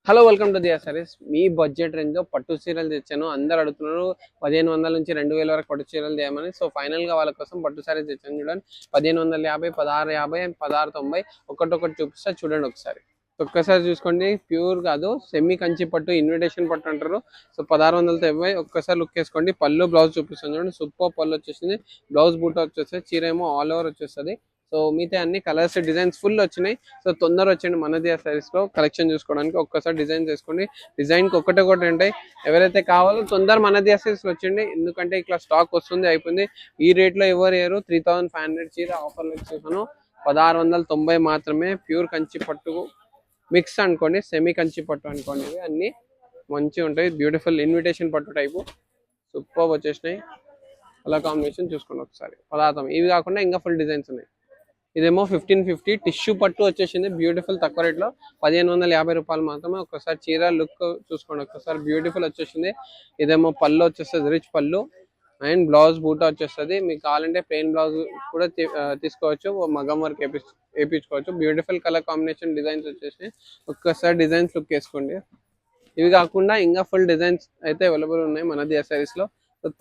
Hello welcome to Diya sarees. మీ budget రేంజ్లో పట్టు చీరలు తెచ్చాను. అందరు అడుగుతున్నారు 1500 నుంచి 2000 వరకు పట్టు చీరలు చేయమని. సో ఫైనల్గా వాళ్ళ కోసం పట్టు సారీస్ తెచ్చాను. చూడండి 1550, 1650, 1690 ఒక్కొక్కటి చూపిస్తా చూడండి ఒకసారి. ఒక్కసారి చూసుకోండి, ప్యూర్ కాదు సెమీ కంచి పట్టు, ఇన్విటేషన్ పట్టు అంటారు. సో 1690 ఒక్కసారి లుక్ వేసుకోండి. పళ్ళు బ్లౌజ్ చూపిస్తాను చూడండి. సూపర్ పళ్ళు వచ్చేసింది, బ్లౌజ్ బూట వచ్చేస్తుంది, చీర ఏమో ఆల్ ఓవర్ వచ్చేస్తుంది. సో మిగతా అన్ని కలర్స్ డిజైన్స్ ఫుల్ వచ్చినాయి. సో తొందర వచ్చండి మనది సారీస్ లో కలెక్షన్ చూసుకోవడానికి. ఒక్కసారి డిజైన్ చేసుకోండి, డిజైన్ కి ఒకటి ఉంటాయి. ఎవరైతే కావాలో తొందర మనది సారీస్ లో వచ్చండి, ఎందుకంటే ఇట్లా స్టాక్ వస్తుంది అయిపోయింది. ఈ రేట్ లో ఎవరు వేయరు. 3500 చీర ఆఫర్లు వచ్చేసాను. 1690 మాత్రమే. ప్యూర్ కంచి పట్టు మిక్స్ అనుకోండి, సెమీ కంచి పట్టు అనుకోండి. ఇవి అన్ని మంచిగా ఉంటాయి. బ్యూటిఫుల్ ఇన్విటేషన్ పట్టు టైపు సూపర్ వచ్చేసినాయి. కలర్ కాంబినేషన్ చూసుకోండి ఒకసారి. పదార్థం ఇవి కాకుండా ఇంకా ఫుల్ డిజైన్స్ ఉన్నాయి. ఇదేమో 1550 టిష్యూ పట్టు వచ్చేసింది, బ్యూటిఫుల్ తక్కువ రేట్లో 1550 రూపాయలు మాత్రమే. ఒకసారి చీర లుక్ చూసుకోండి ఒకసారి, బ్యూటిఫుల్ వచ్చేసింది. ఇదేమో పళ్ళు వచ్చేస్తుంది, రిచ్ పళ్ళు అండ్ బ్లౌజ్ బూటా వచ్చేస్తుంది. మీకు కావాలంటే ప్లెయిన్ బ్లౌజ్ కూడా తీసుకోవచ్చు, మగం వర్క్ వేయించుకోవచ్చు. బ్యూటిఫుల్ కలర్ కాంబినేషన్ డిజైన్స్ వచ్చేసి ఒక్కసారి డిజైన్స్ లుక్ వేసుకోండి. ఇవి కాకుండా ఇంకా ఫుల్ డిజైన్స్ అయితే అవైలబుల్ ఉన్నాయి మనది సారీస్ లో.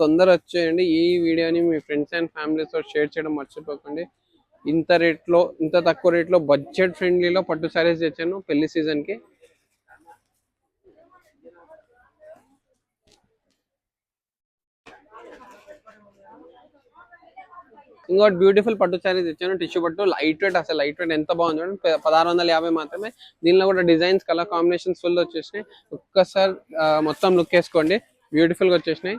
తొందర వచ్చేయండి. ఈ వీడియోని మీ ఫ్రెండ్స్ అండ్ ఫ్యామిలీతో షేర్ చేయడం మర్చిపోకండి. ఇంత రేట్లో, ఇంత తక్కువ రేట్లో బడ్జెట్ ఫ్రెండ్లీలో పట్టు సారీస్ తెచ్చాను పెళ్లి సీజన్ కి. ఇంకోటి బ్యూటిఫుల్ పట్టు సారీస్ తెచ్చాను, టిష్యూ పట్టు, లైట్ వెయిట్. అసలు లైట్ వెయిట్ ఎంత బాగుంది చూడండి. 1650 మాత్రమే. దీనిలో కూడా డిజైన్స్ కలర్ కాంబినేషన్స్ ఫుల్ వచ్చేసినాయి. ఒక్కసారి మొత్తం లుక్ వేసుకోండి, బ్యూటిఫుల్ గా వచ్చేసినాయి.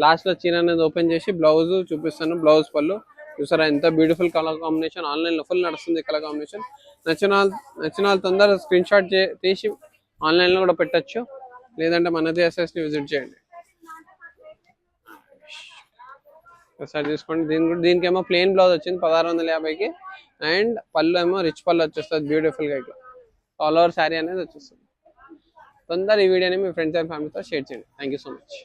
లాస్ట్ లో చీర అనేది ఓపెన్ చేసి బ్లౌజ్ చూపిస్తాను, బ్లౌజ్ పళ్ళు చూసారా ఎంత బ్యూటిఫుల్ కలర్ కాంబినేషన్. ఆన్లైన్ లో ఫుల్ నడుస్తుంది కలర్ కాంబినేషన్. నచ్చిన తొందర స్క్రీన్ షాట్ తీసి ఆన్లైన్ లో కూడా పెట్టచ్చు, లేదంటే మనది ని విజిట్ చేయండి. ఒకసారి చూసుకోండి. దీనికేమో ప్లెయిన్ బ్లౌజ్ వచ్చింది 1650కి. అండ్ పళ్ళు ఏమో రిచ్ పళ్ళు వచ్చేస్తుంది బ్యూటిఫుల్ గా, ఇట్లా ఆల్ ఓవర్ శారీ అనేది వచ్చేస్తుంది. తొందర ఈ వీడియోని మీ ఫ్రెండ్స్ అండ్ ఫ్యామిలీతో షేర్ చేయండి. Thank so much.